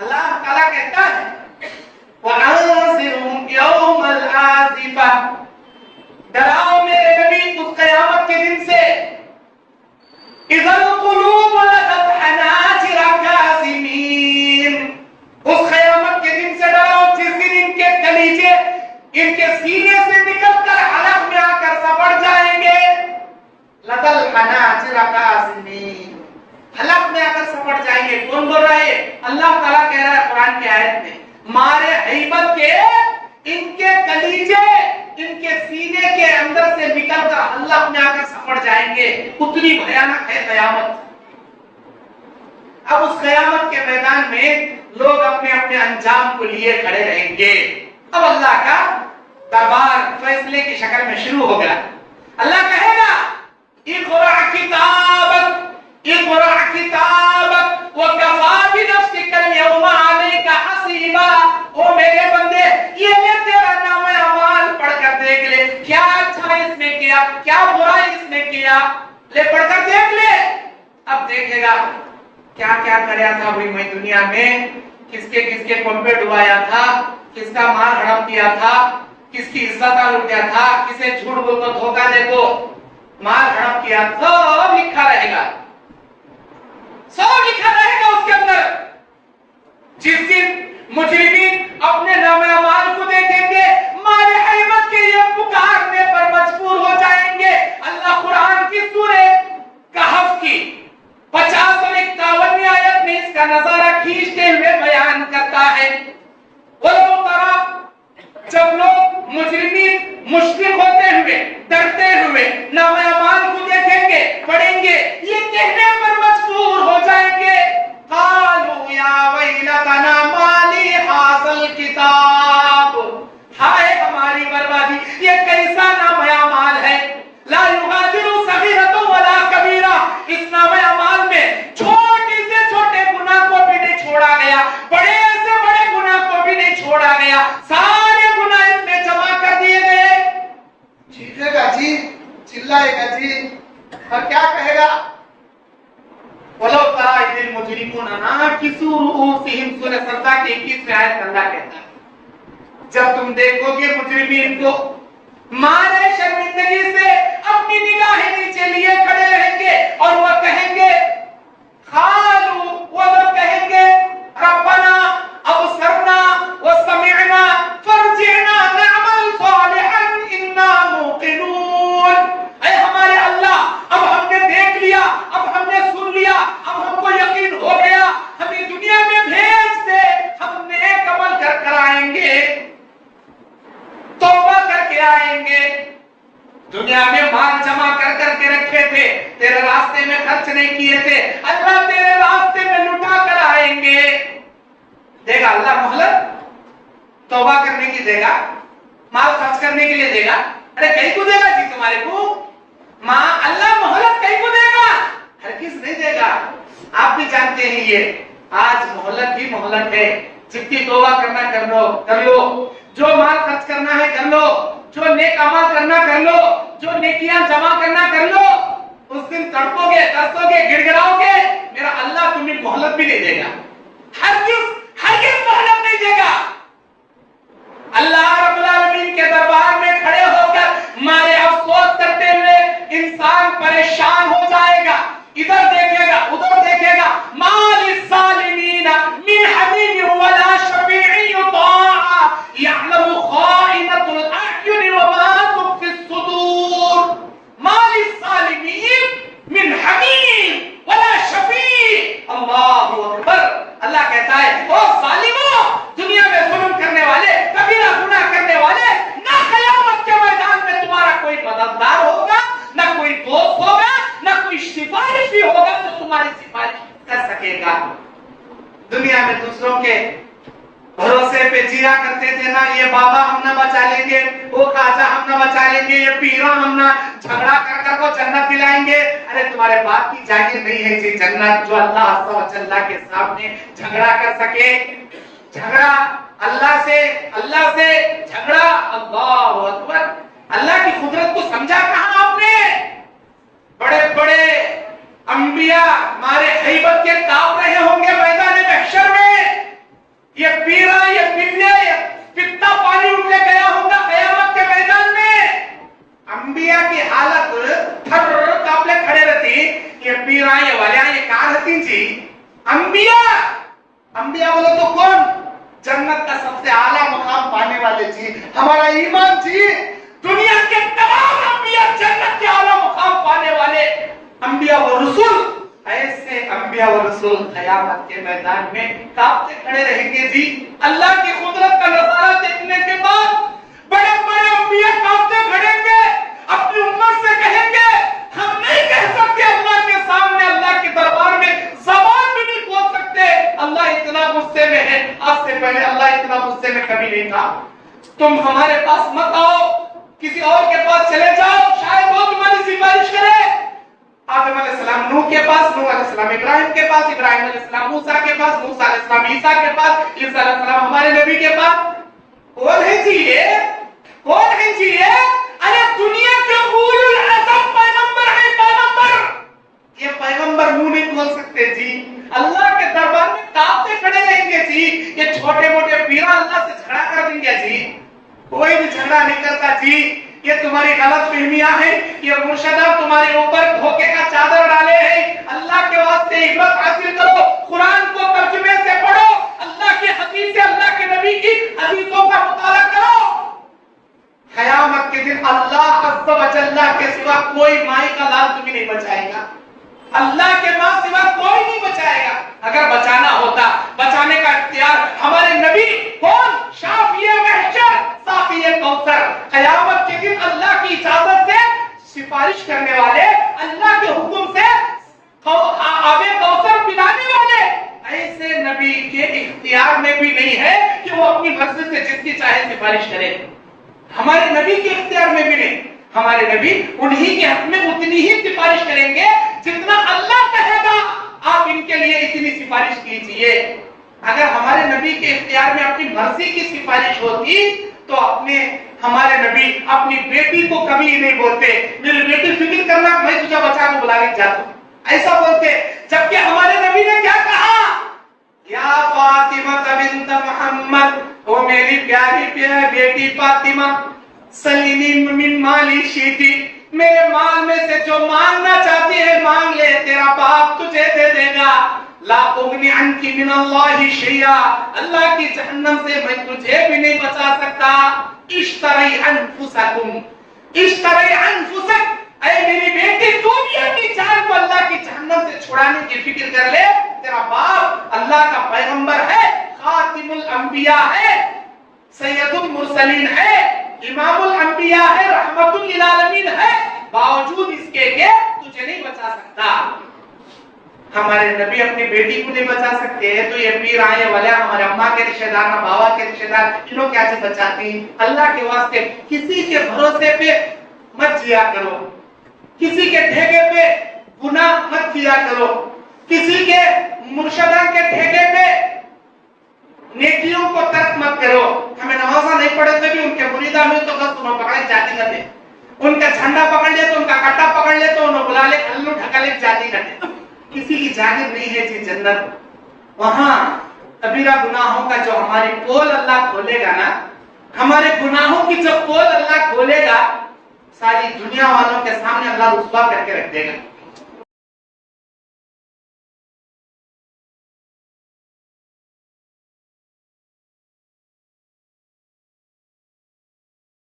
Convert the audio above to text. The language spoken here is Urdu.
اللہ تعالیٰ کہتا ہے وَأَنذِرْهُمْ يَوْمَ الْآزِفَةِ، ڈراؤ میرے نبی اس قیامت کے دن سے اِذَا الْقُلُوبُ لَدَتْ حَنَاجِرَ كَاظِمِينَ، اس قیامت کے دن سے ڈراؤ جس دن ان کے کلیجے ان کے سینے سے نکل کر حلق میں آ کر سبڑ جائیں گے. لَدَ الْحَنَاجِرَ كَاظِمِينَ، حلق میں آ کر سبڑ جائیں گے. کون بول رہا ہے؟ اللہ تعالیٰ کہہ رہا ہے قرآن کی آیت میں مارے ہیبت کے ان کے کلیجے ان کے سینے کے اندر سے نکل کر حلق میں آ کر سپڑ جائیں گے. اتنی بھیانک ہے قیامت. اب اس قیامت کے میدان میں لوگ اپنے اپنے انجام کو لیے کھڑے رہیں گے. اب اللہ کا دربار فیصلے کی شکل میں شروع ہو گیا. اللہ کہے گا اقرأ کتابک اقرأ کتابک وَكَفَى بِنَفْسِكَ الْيَوْمَ عَلَيْكَ حَسِيبًا. او میرے بندے یہ لے تیرا نام اعمال پڑھ کر دیکھ لے، کیا اچھا اس نے کیا کیا برائی اس نے کیا، لے پڑھ کر دیکھ لے. اب دیکھے گا کیا کیا کریا تھا وہی میں دنیا میں، کس کے پمپے ڈبایا تھا، کس کا مال ہڑپ کیا تھا، کس کی عزت لوٹیا تھا، کسے جھوٹ بول کر دھوکہ دے کو مال ہڑپ کیا، سب لکھا رہے گا. سب لکھا رہے گا اس کے اندر. جس دن مجرمین اپنے نام اعمال کو دیکھیں گے مارے ہیبت کے لیے پکارنے پر مجبور ہو جائیں گے. اللہ قرآن کی سورہ کہف کی 50 اور 51 آیت میں اس کا نظارہ کھینچتے ہوئے بیان کرتا ہے. وَلَوْ تَرَى، جب لوگ مجرمین مشفق ہوتے ہوئے ڈرتے ہوئے نام اعمال کو دیکھیں گے پڑھیں گے یہ کہنے پر مجبور ہو جائیں گے قالوا یا ویلتنا ما لی ھذا الکتاب، ہائے ہماری بربادی، یہ کیسا نام اعمال ہے. لا یغادر صغیرۃ ولا کبیرہ، اس نام اعمال میں چھوٹے سے چھوٹے گناہ کو بھی نہیں چھوڑا گیا، بڑے سے بڑے گناہ کو بھی نہیں چھوڑا گیا، سارے گناہ اس میں جمع کر دیے گئے. چیخے گا جی، چلائے گا جی، اور کیا کہے گا وَلَوْ تَرَى إِذِ الْمُجْرِمُونَ نَاكِسُو رُءُوسِهِمْ، سورہ سجدہ کی 21 آیت اللہ کہتا ہے جب تم دیکھو گے مجرمین کو مارے شرمندگی سے اپنی نگاہیں نیچے لیے کھڑے رہیں گے اور وہ کہیں گے قالوا، وہ لوگ کہیں گے ربنا ابصرنا وسمعنا فارجعنا نعمل صالحا انا موقنون. اے ہمارے اللہ، اب ہم نے دیکھ لیا، اب ہم نے سن لیا، اب ہم کو یقین ہو گیا، ہمیں دنیا میں بھیج دے، ہم نیک عمل کر کر آئیں گے، توبہ کر کے آئیں گے. دنیا میں مال جمع کر کر کے رکھے تھے، تیرے راستے میں خرچ نہیں کیے تھے، اللہ تیرے راستے میں لٹا کر آئیں گے. دے گا اللہ مہلت، توبہ کرنے کی دے گا، مال خرچ کرنے کے لیے دے گا. ارے کہیں کو دے گا جی تمہارے کو ماں، اللہ مہلت کہیں کو دے گا؟ ہرگز نہیں دے گا. آپ بھی جانتے ہیں یہ آج مہلت ہی مہلت ہے. جتنی توبہ کرنا کر لو، جو مال خرچ کرنا ہے کر لو، جو نیک عمل کرنا کر لو، جو نیکیاں جمع کرنا کر لو. اس دن تڑپو گے، ترسو گے، گڑ گڑاؤ گے، میرا اللہ تمہیں مہلت بھی نہیں دے گا. ہرگز مہلت نہیں دے گا. اللہ رب العالمین کے دربار میں کھڑے ہو کر مارے افسوس کرتے ہوئے انسان پریشان ہو جائے گا. ادھر دیکھے گا، ادھر دیکھے گا، ما للظالمین من حمیم ولا شفیع یطاع یعلم خائنۃ الاعین وما تخفی الصدور. ما للظالمین من حمیم ولا شفیع. اللہ اکبر. اللہ کہتا ہے او ظالموں، دنیا میں ظلم کرنے والے، کبیرہ گناہ کرنے والے، نہ قیامت کے میدان میں تمہارا کوئی مددگار ہوگا، نہ کوئی دوست ہوگا، نہ کوئی سفارش بھی ہوگا تو تمہاری سفارش کر سکے گا. دنیا میں دوسروں کے بھروسے پہ جیا کرتے تھے، نا یہ بابا ہم نہ بچا لیں گے، وہ خواجہ ہم نہ بچا لیں گے، یہ پیرا ہم نہ جھگڑا کر کر کو جنت دلائیں گے. ارے تمہارے باپ کی جاگیر نہیں ہے جی جنت جو اللہ عز و جل کے سامنے جھگڑا کر سکے. جھگڑا اللہ سے جھگڑا. اللہ اکبر. اللہ کی قدرت کو سمجھا کہاں آپ نے؟ بڑے بڑے انبیاء مارے ہیبت کے تاؤ رہے ہوں گے میدان محشر میں، انبیاء بولے تو کون؟ جنت کا سب سے اعلیٰ مقام پانے والے جی، ہمارا ایمان جی، دنیا کے تمام انبیاء جنت کے اعلیٰ مقام پانے والے انبیاء و رسول، ایسے انبیاء و رسول قیامت کے میدان میں کانپتے کھڑے رہیں گے جی۔ اللہ کی قدرت کا نظارہ دیکھنے کے بعد بڑے بڑے انبیاء کانپتے کھڑیں گے، اپنی امت سے کہیں گے ہم نہیں کہہ سکتے اللہ کے سامنے، اللہ کے دربار میں زبان بھی نہیں کھول سکتے، اللہ اتنا غصے میں ہے، آج سے پہلے اللہ اتنا غصے میں کبھی نہیں تھا، تم ہمارے پاس مت آؤ، کسی اور کے پاس چلے جاؤ، شاید وہ تمہاری سفارش کرے۔ آدم علیہ السلام نوح کے پاس، نوح علیہ السلام ابراہیم کے پاس، ابراہیم علیہ السلام موسیٰ کے پاس، موسیٰ علیہ السلام عیسیٰ کے پاس، عیسیٰ علیہ السلام ہمارے نبی کے پاس۔ کون ہے جی یہ؟ کون ہے جی یہ؟ ارے دنیا کے اولو العزم پیغمبر ہے، پیغمبر، یہ پیغمبر منہ نہیں کھول سکتے جی، اللہ کے دربار میں کانپتے کھڑے رہیں گے جی، یہ چھوٹے موٹے پیرا اللہ سے جھگڑا کر دیں گے جی، کوئی بھی جھگڑا نہیں کرتا جی، یہ تمہاری غلط فہمیاں ہیں، یہ مرشدہ تمہارے اوپر دھوکے کا چادر ڈالے ہیں، اللہ کے واسطے عبرت حاصل کرو، قرآن کو ترجمے سے پڑھو، اللہ کی حدیث سے، اللہ کے نبی کی حدیثوں کا مطالعہ کرو۔ قیامت کے دن اللہ عز و جل کے سوا کوئی مائی کا لال تمہیں نہیں بچائے گا، اللہ کے ماں سوا کوئی نہیں بچائے گا، اگر بچانا ہوتا، بچانے کا اختیار ہمارے نبی کون؟ شافی محشر، ساقی کوثر، قیامت کے دن اللہ کی اجازت سے سفارش کرنے والے، اللہ کے حکم سے آب کوثر پلانے والے، ایسے نبی کے اختیار میں بھی نہیں ہے کہ وہ اپنی مرضی سے جس کی چاہے سفارش کرے، ہمارے نبی کے اختیار میں بھی نہیں، ہمارے نبی انہی کے حق میں اتنی ہی سفارش کریں گے جتنا اللہ کہے گا، آپ ان کے لیے اتنی سفارش کیجئے۔ اگر ہمارے نبی کے اختیار میں اپنی مرضی کی سفارش ہوتی تو ہمارے نبی اپنی بیٹی کو کبھی نہیں بولتے میری بیٹی فکر کرنا، میں تجھے بچا کے بلا کے جاتا ہوں، ایسا بولتے، جبکہ ہمارے نبی نے کیا کہا؟ یا فاطمہ بنت محمد، وہ میری پیاری پیاری بیٹی فاطمہ، سلینی من مالی شیتی، میرے مال میں سے جو مانگنا چاہتی ہے مانگ لے، تیرا باپ تجھے دے دے گا، لا اغنی عنکی من اللہ شیئا، اللہ کی جہنم سے میں تجھے بھی نہیں بچا سکتا، اشتری انفسکم، اشتری انفسک، اے میری بیٹی تو بھی اپنی جان کو اللہ کی جہنم سے چھڑانے کی فکر کر لے، تیرا باپ اللہ کا پیغمبر ہے، خاتم الانبیاء ہے، سید المرسلین ہے، امام الانبیاء ہے، رحمت للعالمین ہے، باوجود اس کے کہ تجھے نہیں بچا سکتا۔ ہمارے نبی اپنی بیٹی کو نہیں بچا سکتے تو یہ پیر آئے والے ہمارے اماں کے رشتہ دار، بابا کے رشتہ دار، انہوں کیا سے بچاتی ہیں؟ اللہ کے واسطے کسی کے بھروسے پہ مت جیا کرو، کسی کے ٹھیکے پہ گناہ مت کیا کرو، کسی کے مرشدہ کے ٹھیکے پہ نیکیوں کو ترک مت کرو۔ ہمیں نمازہ نہیں پڑھے تو بھی ان کے مریدہ میں تو بس انہوں پکڑے جاتی کرتے، ان کا جھنڈا پکڑ لے تو ان کا کٹا پکڑ لے تو انہوں بلا لے کھلو ڈھکا لے جاتی کرتے، کسی کی جانب نہیں ہے جی جنت۔ وہاں کبیرہ گناہوں کا جو ہماری پول اللہ کھولے گا نا، ہمارے گناہوں کی جو پول اللہ کھولے گا، ساری دنیا والوں کے سامنے اللہ رسوا کر کے رکھ دے گا۔